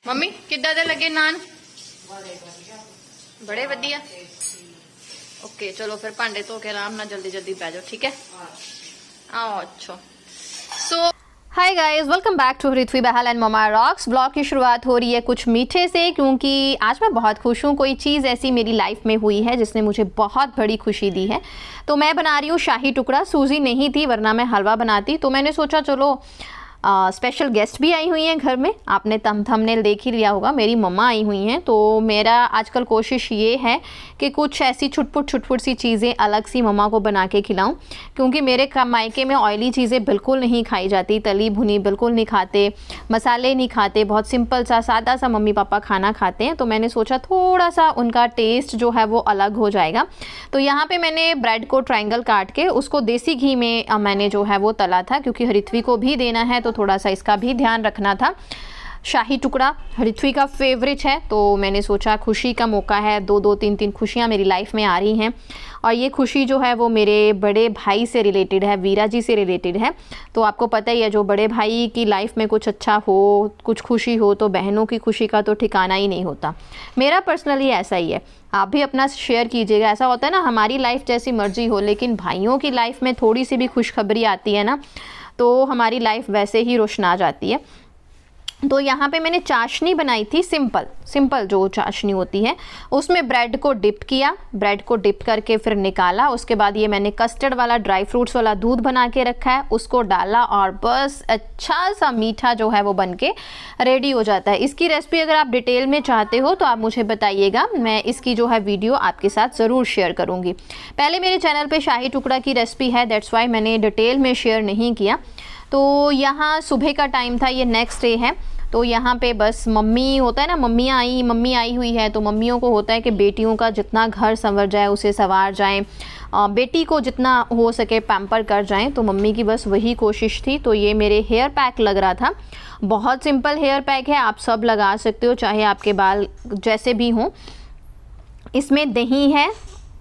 Mummy किद्दां दे लगे नान? बड़े वधिया। ओके चलो फिर भांडे धो के आराम नाल जल्दी जल्दी पै जाओ, ठीक है? आओ अच्छा। So hi guys, welcome back to Rithvi Bahl and Mama Rocks. Blog की शुरुआत हो रही है कुछ मीठे से, क्योंकि आज मैं बहुत खुश हूँ। कोई चीज़ ऐसी मेरी लाइफ में हुई है जिसने मुझे बहुत बड़ी खुशी दी है। तो मैं बना रही हूँ शाही टुकड़ा। सूजी नहीं थी वरना मैं हलवा बनाती। तो मैंने सोचा चलो स्पेशल गेस्ट भी आई हुई हैं घर में। आपने थंबनेल देख ही लिया होगा, मेरी मम्मा आई हुई हैं। तो मेरा आजकल कोशिश ये है कि कुछ ऐसी छुटपुट सी चीज़ें अलग सी मम्मा को बना के खिलाऊं, क्योंकि मेरे मायके में ऑयली चीज़ें बिल्कुल नहीं खाई जाती। तली भुनी बिल्कुल नहीं खाते, मसाले नहीं खाते, बहुत सिंपल सा सादा सा मम्मी पापा खाना खाते हैं। तो मैंने सोचा थोड़ा सा उनका टेस्ट जो है वो अलग हो जाएगा। तो यहाँ पे मैंने ब्रेड को ट्रायंगल काट के उसको देसी घी में मैंने जो है वो तला था, क्योंकि हरिथवी को भी देना है तो थोड़ा सा इसका भी ध्यान रखना था। शाही टुकड़ा हरिथवी का फेवरेट है, तो मैंने सोचा खुशी का मौका है, दो तीन खुशियाँ मेरी लाइफ में आ रही हैं। और ये खुशी जो है वो मेरे बड़े भाई से रिलेटेड है, वीरा जी से रिलेटेड है। तो आपको पता ही है, जो बड़े भाई की लाइफ में कुछ अच्छा हो, कुछ खुशी हो, तो बहनों की खुशी का तो ठिकाना ही नहीं होता। मेरा पर्सनली ऐसा ही है, आप भी अपना शेयर कीजिएगा। ऐसा होता है ना, हमारी लाइफ जैसी मर्जी हो, लेकिन भाइयों की लाइफ में थोड़ी सी भी खुशखबरी आती है ना, तो हमारी लाइफ वैसे ही रोशना जाती है। तो यहाँ पे मैंने चाशनी बनाई थी, सिंपल जो चाशनी होती है। उसमें ब्रेड को डिप किया, ब्रेड को डिप करके फिर निकाला। उसके बाद ये मैंने कस्टर्ड वाला ड्राई फ्रूट्स वाला दूध बना के रखा है, उसको डाला और बस अच्छा सा मीठा जो है वो बन के रेडी हो जाता है। इसकी रेसिपी अगर आप डिटेल में चाहते हो तो आप मुझे बताइएगा, मैं इसकी जो है वीडियो आपके साथ ज़रूर शेयर करूँगी। पहले मेरे चैनल पर शाही टुकड़ा की रेसिपी है, दैट्स वाई मैंने डिटेल में शेयर नहीं किया। तो यहाँ सुबह का टाइम था, ये नेक्स्ट डे है। तो यहाँ पे बस मम्मी होता है ना, मम्मी आई हुई है, तो मम्मियों को होता है कि बेटियों का जितना घर संवर जाए उसे संवार जाएं, बेटी को जितना हो सके पैम्पर कर जाएं। तो मम्मी की बस वही कोशिश थी। तो ये मेरे हेयर पैक लग रहा था, बहुत सिंपल हेयर पैक है, आप सब लगा सकते हो, चाहे आपके बाल जैसे भी हों। इसमें दही है,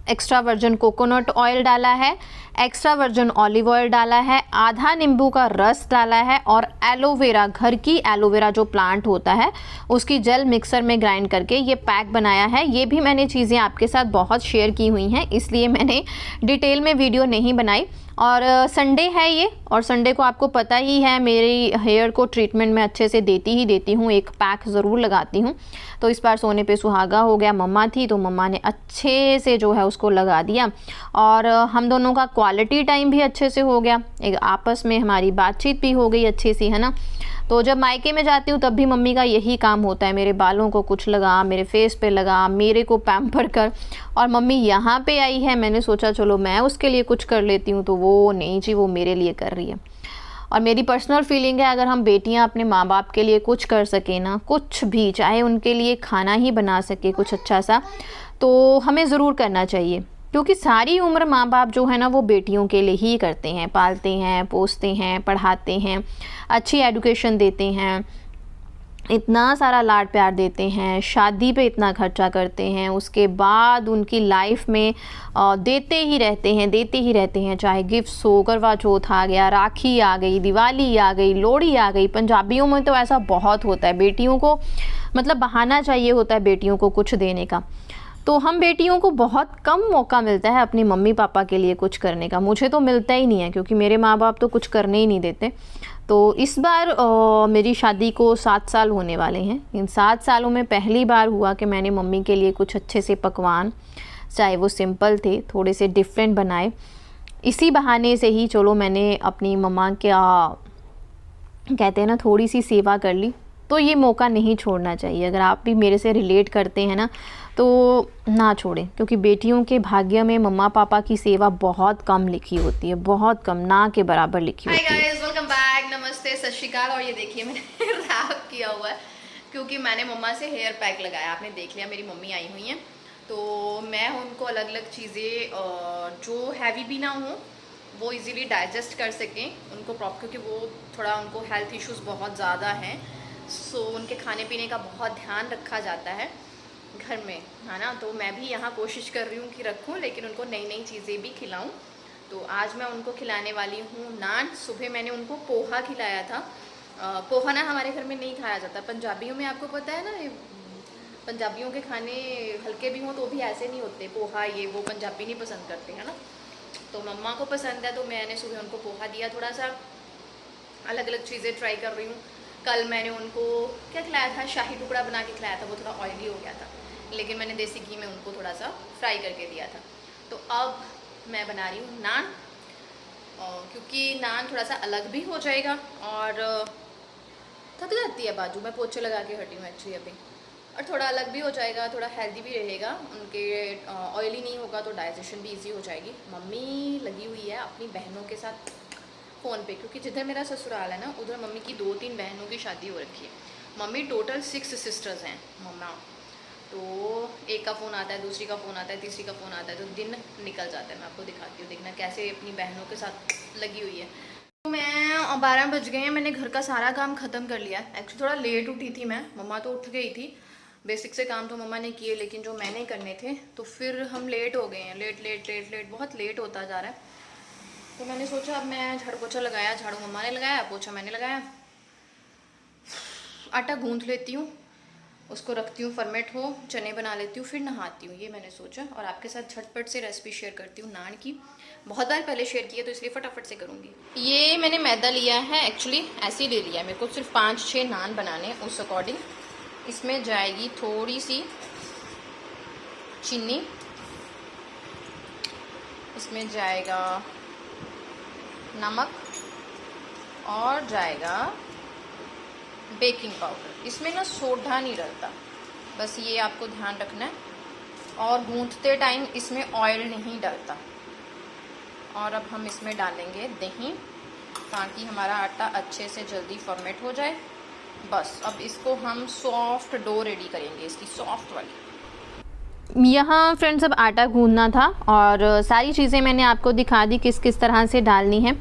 एक्स्ट्रा वर्जिन कोकोनट ऑयल डाला है, एक्स्ट्रा वर्जिन ऑलिव ऑयल डाला है, आधा नींबू का रस डाला है, और एलोवेरा, घर की एलोवेरा जो प्लांट होता है उसकी जेल मिक्सर में ग्राइंड करके ये पैक बनाया है। ये भी मैंने चीज़ें आपके साथ बहुत शेयर की हुई हैं, इसलिए मैंने डिटेल में वीडियो नहीं बनाई। और संडे है ये, और संडे को आपको पता ही है मेरी हेयर को ट्रीटमेंट में अच्छे से देती हूँ, एक पैक ज़रूर लगाती हूँ। तो इस बार सोने पे सुहागा हो गया, मम्मा थी तो मम्मा ने अच्छे से जो है उसको लगा दिया, और हम दोनों का क्वालिटी टाइम भी अच्छे से हो गया, एक आपस में हमारी बातचीत भी हो गई अच्छी सी, है ना। तो जब मायके में जाती हूँ तब भी मम्मी का यही काम होता है, मेरे बालों को कुछ लगा, मेरे फेस पे लगा, मेरे को पैम्पर कर। और मम्मी यहाँ पे आई है, मैंने सोचा चलो मैं उसके लिए कुछ कर लेती हूँ, तो वो नहीं जी, वो मेरे लिए कर रही है। और मेरी पर्सनल फीलिंग है, अगर हम बेटियाँ अपने माँ बाप के लिए कुछ कर सकें ना, कुछ भी, चाहे उनके लिए खाना ही बना सके कुछ अच्छा सा, तो हमें ज़रूर करना चाहिए। क्योंकि सारी उम्र माँ बाप जो है ना वो बेटियों के लिए ही करते हैं, पालते हैं, पोसते हैं, पढ़ाते हैं, अच्छी एजुकेशन देते हैं, इतना सारा लाड प्यार देते हैं, शादी पे इतना खर्चा करते हैं, उसके बाद उनकी लाइफ में देते ही रहते हैं। चाहे गिफ्ट्स हो, करवा चौथ आ गया, राखी आ गई, दिवाली आ गई, लोहड़ी आ गई। पंजाबियों में तो ऐसा बहुत होता है, बेटियों को मतलब बहाना चाहिए होता है बेटियों को कुछ देने का। तो हम बेटियों को बहुत कम मौका मिलता है अपनी मम्मी पापा के लिए कुछ करने का। मुझे तो मिलता ही नहीं है, क्योंकि मेरे माँ बाप तो कुछ करने ही नहीं देते। तो इस बार मेरी शादी को 7 साल होने वाले हैं। इन 7 सालों में पहली बार हुआ कि मैंने मम्मी के लिए कुछ अच्छे से पकवान, चाहे वो सिंपल थे, थोड़े से डिफरेंट बनाए। इसी बहाने से ही चलो मैंने अपनी मम्मा क्या कहते हैं ना, थोड़ी सी सेवा कर ली। तो ये मौका नहीं छोड़ना चाहिए। अगर आप भी मेरे से रिलेट करते हैं ना, तो ना छोड़ें, क्योंकि बेटियों के भाग्य में मम्मा पापा की सेवा बहुत कम लिखी होती है, बहुत कम, ना के बराबर लिखी होती है। हाय गाइस, वेलकम बैक, नमस्ते, सत श्री अकाल। और ये देखिए मैंने रैप किया हुआ है, क्योंकि मैंने मम्मा से हेयर पैक लगाया। आपने देख लिया, मेरी मम्मी आई हुई हैं, तो मैं उनको अलग अलग चीज़ें जो हैवी भी ना हो, वो इजीली डाइजेस्ट कर सकें उनको प्रॉपर, क्योंकि वो थोड़ा उनको हेल्थ इश्यूज़ बहुत ज़्यादा हैं। सो उनके खाने पीने का बहुत ध्यान रखा जाता है घर में, है ना। तो मैं भी यहाँ कोशिश कर रही हूँ कि रखूँ, लेकिन उनको नई नई चीज़ें भी खिलाऊँ। तो आज मैं उनको खिलाने वाली हूँ नान। सुबह मैंने उनको पोहा खिलाया था, पोहा ना हमारे घर में नहीं खाया जाता। पंजाबियों में आपको पता है ना, पंजाबियों के खाने हल्के भी हों तो भी ऐसे नहीं होते। पोहा ये वो पंजाबी नहीं पसंद करते हैं ना, तो मम्मा को पसंद है, तो मैंने सुबह उनको पोहा दिया। थोड़ा सा अलग अलग चीज़ें ट्राई कर रही हूँ। कल मैंने उनको क्या खिलाया था, शाही टुकड़ा बना के खिलाया था, वो थोड़ा ऑयली हो गया था, लेकिन मैंने देसी घी में उनको थोड़ा सा फ्राई करके दिया था। तो अब मैं बना रही हूँ नान, क्योंकि नान थोड़ा सा अलग भी हो जाएगा और थक जाती है बाजू, मैं पोछे लगा के हटी हूँ एक्चुअली अभी, और थोड़ा अलग भी हो जाएगा, थोड़ा हेल्दी भी रहेगा, उनके ऑयली नहीं होगा तो डाइजेशन भी इजी हो जाएगी। मम्मी लगी हुई है अपनी बहनों के साथ फ़ोन पे, क्योंकि जिधर मेरा ससुराल है ना उधर मम्मी की 2-3 बहनों की शादी हो रखी है। मम्मी टोटल 6 सिस्टर्स हैं मम्मा, तो एक का फ़ोन आता है, दूसरी का फ़ोन आता है, तीसरी का फ़ोन आता है, तो दिन निकल जाता है। मैं आपको दिखाती हूँ, देखना कैसे अपनी बहनों के साथ लगी हुई है। तो मैं 12 बज गए हैं, मैंने घर का सारा काम ख़त्म कर लिया। एक्चुअली थोड़ा लेट उठी थी मैं, मम्मा तो उठ गई थी। बेसिक से काम तो मम्मा ने किए, लेकिन जो मैंने करने थे तो फिर हम लेट हो गए हैं। लेट बहुत लेट होता जा रहा है। तो मैंने सोचा अब मैं झाड़ू पोछा लगाया, झाड़ू मम्मा ने लगाया, पोछा मैंने लगाया, आटा गूंथ लेती हूँ, उसको रखती हूँ फर्मेट हो, चने बना लेती हूँ, फिर नहाती हूँ, ये मैंने सोचा। और आपके साथ झटपट से रेसिपी शेयर करती हूँ नान की। बहुत बार पहले शेयर किया तो इसलिए फटाफट से करूँगी। ये मैंने मैदा लिया है, एक्चुअली ऐसे ही ले लिया है, मेरे को सिर्फ 5-6 नान बनाने, उस अकॉर्डिंग इसमें जाएगी थोड़ी सी चीनी, इसमें जाएगा नमक और जाएगा बेकिंग पाउडर। इसमें ना सोडा नहीं डलता, बस ये आपको ध्यान रखना है। और गूंथते टाइम इसमें ऑयल नहीं डलता। और अब हम इसमें डालेंगे दही, ताकि हमारा आटा अच्छे से जल्दी फर्मेट हो जाए। बस अब इसको हम सॉफ्ट डो रेडी करेंगे, इसकी सॉफ्ट वाली। यहाँ फ्रेंड्स अब आटा गूंदना था और सारी चीज़ें मैंने आपको दिखा दी किस किस तरह से डालनी है।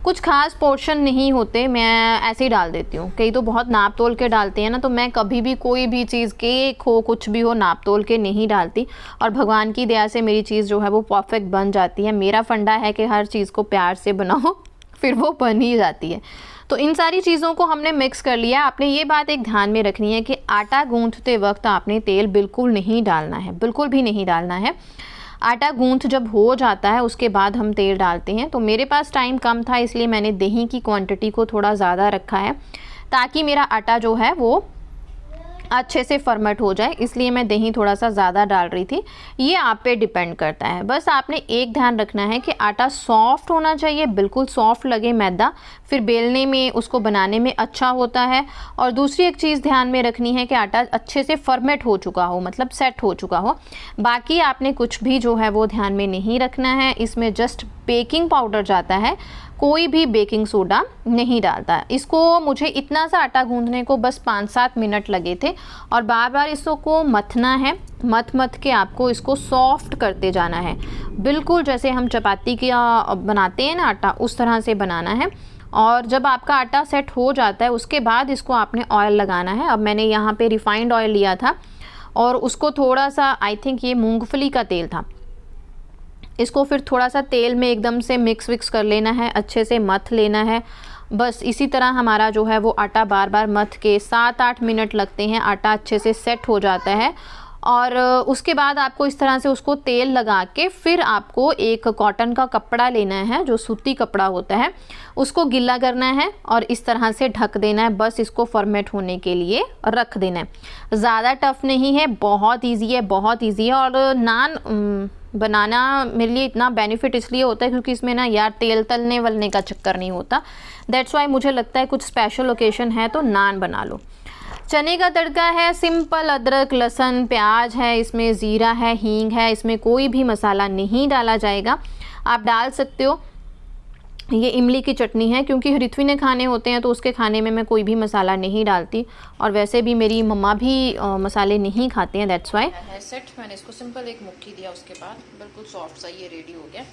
कुछ खास पोर्शन नहीं होते, मैं ऐसे ही डाल देती हूँ। कई तो बहुत नाप तोल के डालते हैं ना, तो मैं कभी भी कोई भी चीज़, केक हो कुछ भी हो, नाप तोल के नहीं डालती। और भगवान की दया से मेरी चीज़ जो है वो परफेक्ट बन जाती है। मेरा फंडा है कि हर चीज़ को प्यार से बनाओ, फिर वो बन ही जाती है। तो इन सारी चीज़ों को हमने मिक्स कर लिया। आपने ये बात एक ध्यान में रखनी है कि आटा गूंथते वक्त आपने तेल बिल्कुल नहीं डालना है, बिल्कुल भी नहीं डालना है। आटा गूंथ जब हो जाता है उसके बाद हम तेल डालते हैं। तो मेरे पास टाइम कम था, इसलिए मैंने दही की क्वांटिटी को थोड़ा ज़्यादा रखा है, ताकि मेरा आटा जो है वो अच्छे से फर्मेट हो जाए, इसलिए मैं दही थोड़ा सा ज़्यादा डाल रही थी। ये आप पे डिपेंड करता है। बस आपने एक ध्यान रखना है कि आटा सॉफ्ट होना चाहिए, बिल्कुल सॉफ्ट लगे मैदा, फिर बेलने में उसको बनाने में अच्छा होता है। और दूसरी एक चीज़ ध्यान में रखनी है कि आटा अच्छे से फर्मेट हो चुका हो, मतलब सेट हो चुका हो। बाकी आपने कुछ भी जो है वो ध्यान में नहीं रखना है। इसमें जस्ट बेकिंग पाउडर जाता है, कोई भी बेकिंग सोडा नहीं डालता। इसको मुझे इतना सा आटा गूंदने को बस 5-7 मिनट लगे थे, और बार बार इसको मथना है, मथ के आपको इसको सॉफ्ट करते जाना है, बिल्कुल जैसे हम चपाती का बनाते हैं ना आटा, उस तरह से बनाना है। और जब आपका आटा सेट हो जाता है उसके बाद इसको आपने ऑयल लगाना है। अब मैंने यहाँ पे रिफाइंड ऑयल लिया था और उसको थोड़ा सा, आई थिंक ये मूंगफली का तेल था, इसको फिर थोड़ा सा तेल में एकदम से मिक्स कर लेना है, अच्छे से मथ लेना है। बस इसी तरह हमारा जो है वो आटा बार बार मथ के 7-8 मिनट लगते हैं, आटा अच्छे से सेट हो जाता है। और उसके बाद आपको इस तरह से उसको तेल लगा के फिर आपको एक कॉटन का कपड़ा लेना है, जो सूती कपड़ा होता है, उसको गीला करना है और इस तरह से ढक देना है। बस इसको फर्मेट होने के लिए रख देना है। ज़्यादा टफ नहीं है, बहुत ईजी है, बहुत ईजी है। और नान बनाना मेरे लिए इतना बेनिफिट इसलिए होता है क्योंकि इसमें ना यार तेल तलने वलने का चक्कर नहीं होता। दैट्स वाई मुझे लगता है कुछ स्पेशल ओकेशन है तो नान बना लो। चने का तड़का है सिंपल, अदरक लहसुन प्याज है, इसमें ज़ीरा है, हींग है, इसमें कोई भी मसाला नहीं डाला जाएगा। आप डाल सकते हो। ये इमली की चटनी है, क्योंकि ऋत्वी ने खाने होते हैं तो उसके खाने में मैं कोई भी मसाला नहीं डालती, और वैसे भी मेरी मम्मा भी मसाले नहीं खाते हैं, दैट्स वाई। सेट मैंने इसको सिंपल एक मुट्ठी दिया, उसके बाद बिल्कुल सॉफ्ट सा ये रेडी हो गया।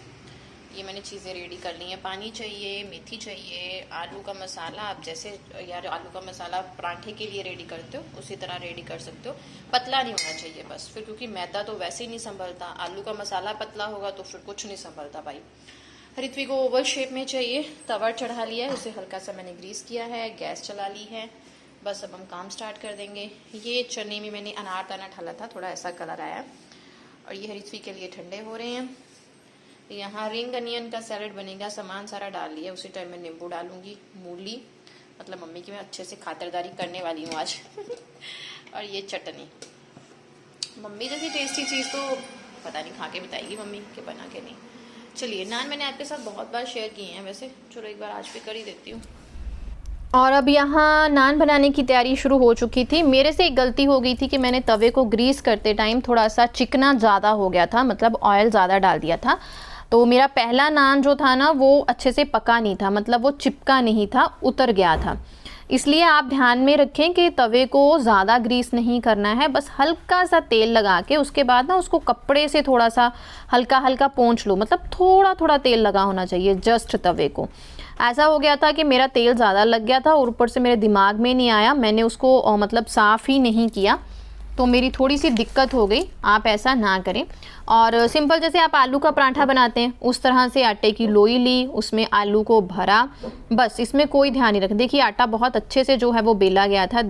ये मैंने चीज़ें रेडी कर ली हैं। पानी चाहिए, मेथी चाहिए, आलू का मसाला, आप जैसे यार आलू का मसाला पराठे के लिए रेडी करते हो उसी तरह रेडी कर सकते हो। पतला नहीं होना चाहिए बस, फिर क्योंकि मैदा तो वैसे ही नहीं संभलता, आलू का मसाला पतला होगा तो फिर कुछ नहीं संभलता भाई। ऋत्वी को ओवल शेप में चाहिए। तवा चढ़ा लिया है, उसे हल्का सा मैंने ग्रीस किया है, गैस चला ली है। बस अब हम काम स्टार्ट कर देंगे। ये चने में मैंने अनारदाना डाला था, थोड़ा ऐसा कलर आया। और ये ऋत्वी के लिए ठंडे हो रहे हैं। यहाँ रिंग अनियन का सैलेड बनेगा, सामान सारा डाल लिया। उसी टाइम में नींबू डालूंगी, मूली, मतलब मम्मी की मैं अच्छे से खातिरदारी करने वाली हूँ आज। और ये चटनी, मम्मी जैसी टेस्टी चीज़ तो पता नहीं खा के बताएगी मम्मी के बना के नहीं। चलिए, नान मैंने आपके साथ बहुत बार शेयर किए हैं वैसे, चलो एक बार आज भी कर ही देती हूँ। और अब यहाँ नान बनाने की तैयारी शुरू हो चुकी थी। मेरे से एक गलती हो गई थी कि मैंने तवे को ग्रीस करते टाइम थोड़ा सा चिकना ज़्यादा हो गया था, मतलब ऑयल ज़्यादा डाल दिया था। तो मेरा पहला नान जो था ना वो अच्छे से पका नहीं था, मतलब वो चिपका नहीं था, उतर गया था। इसलिए आप ध्यान में रखें कि तवे को ज़्यादा ग्रीस नहीं करना है, बस हल्का सा तेल लगा के उसके बाद ना उसको कपड़े से थोड़ा सा हल्का हल्का पोंछ लो, मतलब थोड़ा थोड़ा तेल लगा होना चाहिए जस्ट तवे को। ऐसा हो गया था कि मेरा तेल ज़्यादा लग गया था और ऊपर से मेरे दिमाग में नहीं आया, मैंने उसको मतलब साफ़ ही नहीं किया, तो मेरी थोड़ी सी दिक्कत हो गई। आप ऐसा ना करें। और सिंपल जैसे आप आलू का पराठा बनाते हैं उस तरह से आटे की लोई ली, उसमें आलू को भरा, बस इसमें कोई ध्यान नहीं रख। देखिए आटा बहुत अच्छे से जो है वो बेला गया था,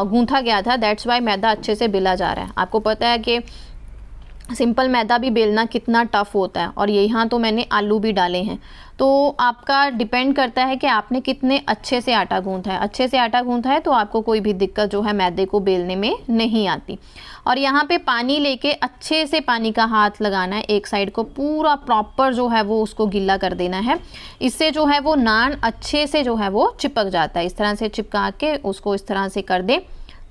गूंथा गया था, दैट्स वाई मैदा अच्छे से बेला जा रहा है। आपको पता है कि सिंपल मैदा भी बेलना कितना टफ़ होता है, और यहाँ तो मैंने आलू भी डाले हैं। तो आपका डिपेंड करता है कि आपने कितने अच्छे से आटा गूंथा है। अच्छे से आटा गूंथा है तो आपको कोई भी दिक्कत जो है मैदे को बेलने में नहीं आती। और यहाँ पे पानी लेके अच्छे से पानी का हाथ लगाना है, एक साइड को पूरा प्रॉपर जो है वो उसको गीला कर देना है। इससे जो है वो नान अच्छे से जो है वो चिपक जाता है। इस तरह से चिपका के उसको इस तरह से कर दे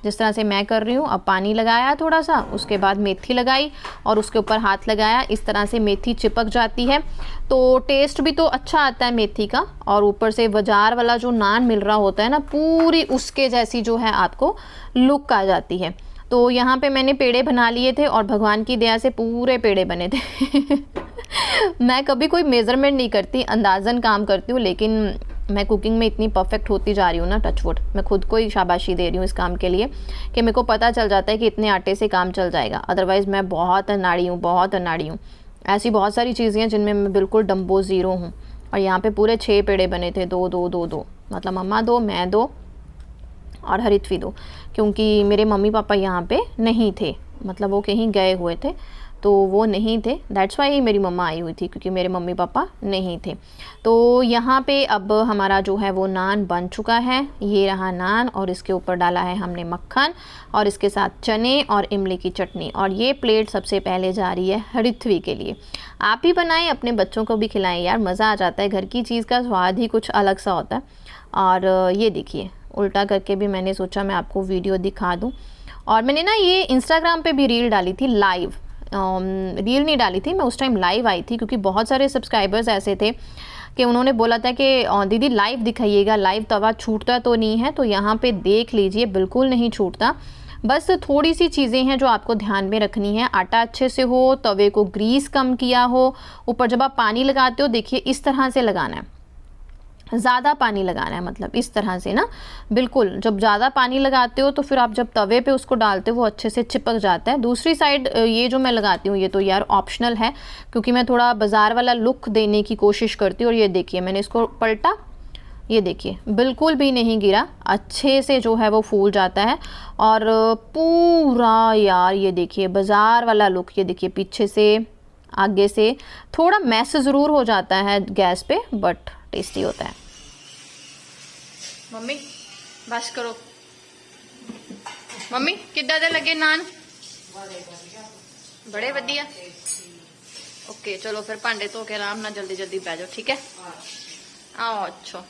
जिस तरह से मैं कर रही हूँ। अब पानी लगाया थोड़ा सा, उसके बाद मेथी लगाई और उसके ऊपर हाथ लगाया, इस तरह से मेथी चिपक जाती है। तो टेस्ट भी तो अच्छा आता है मेथी का, और ऊपर से बाजार वाला जो नान मिल रहा होता है ना, पूरी उसके जैसी जो है आपको लुक आ जाती है। तो यहाँ पे मैंने पेड़े बना लिए थे और भगवान की दया से पूरे पेड़े बने थे। मैं कभी कोई मेज़रमेंट नहीं करती, अंदाज़न काम करती हूँ, लेकिन मैं कुकिंग में इतनी परफेक्ट होती जा रही हूँ ना, टचवुड, मैं खुद को ही शाबाशी दे रही हूँ इस काम के लिए कि मेरे को पता चल जाता है कि इतने आटे से काम चल जाएगा। अदरवाइज़ मैं बहुत अनाड़ी हूँ, बहुत अनाड़ी हूँ। ऐसी बहुत सारी चीज़ें हैं जिनमें मैं बिल्कुल डम्बो ज़ीरो हूँ। और यहाँ पे पूरे 6 पेड़े बने थे, 2 2 2 2, मतलब मम्मा 2, मैं 2 और हरित्वी 2, क्योंकि मेरे मम्मी पापा यहाँ पे नहीं थे, मतलब वो कहीं गए हुए थे, तो वो नहीं थे। दैट्स वाई मेरी मम्मा आई हुई थी, क्योंकि मेरे मम्मी पापा नहीं थे। तो यहाँ पे अब हमारा जो है वो नान बन चुका है। ये रहा नान, और इसके ऊपर डाला है हमने मक्खन, और इसके साथ चने और इमली की चटनी। और ये प्लेट सबसे पहले जा रही है हरित्वी के लिए। आप भी बनाएं, अपने बच्चों को भी खिलाएं, यार मज़ा आ जाता है। घर की चीज़ का स्वाद ही कुछ अलग सा होता है। और ये देखिए, उल्टा करके भी मैंने सोचा मैं आपको वीडियो दिखा दूँ। और मैंने ना ये इंस्टाग्राम पे भी रील डाली थी, लाइव रील नहीं डाली थी मैं, उस टाइम लाइव आई थी, क्योंकि बहुत सारे सब्सक्राइबर्स ऐसे थे कि उन्होंने बोला था कि दीदी लाइव दिखाइएगा, लाइव तवा छूटता तो नहीं है। तो यहाँ पे देख लीजिए, बिल्कुल नहीं छूटता। बस थोड़ी सी चीज़ें हैं जो आपको ध्यान में रखनी है। आटा अच्छे से हो, तवे को ग्रीस कम किया हो, ऊपर जब आप पानी लगाते हो देखिए इस तरह से लगाना है, ज़्यादा पानी लगाना है, मतलब इस तरह से ना, बिल्कुल जब ज़्यादा पानी लगाते हो तो फिर आप जब तवे पे उसको डालते हो वो अच्छे से चिपक जाता है। दूसरी साइड ये जो मैं लगाती हूँ ये तो यार ऑप्शनल है, क्योंकि मैं थोड़ा बाज़ार वाला लुक देने की कोशिश करती हूँ। और ये देखिए मैंने इसको पलटा, ये देखिए बिल्कुल भी नहीं गिरा, अच्छे से जो है वो फूल जाता है। और पूरा यार ये देखिए बाज़ार वाला लुक, ये देखिए पीछे से आगे से थोड़ा मैस ज़रूर हो जाता है गैस पे, बट टेस्टी होता है। मम्मी बस करो। मम्मी कितना दे लगे नान? बड़े वधिया। ओके चलो फिर भांडे धो के आराम ना जल्दी जल्दी पै जाओ, ठीक है? आओ। अच्छा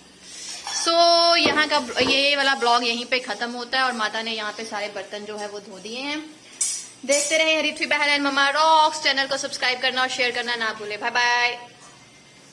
सो यहाँ का ये वाला ब्लॉग यहीं पे खत्म होता है, और माता ने यहाँ पे सारे बर्तन जो है वो धो दिए हैं। देखते रहे Haritvi Bahl and Mama Rocks. Channel को सब्सक्राइब करना और शेयर करना ना भूले। Bye bye.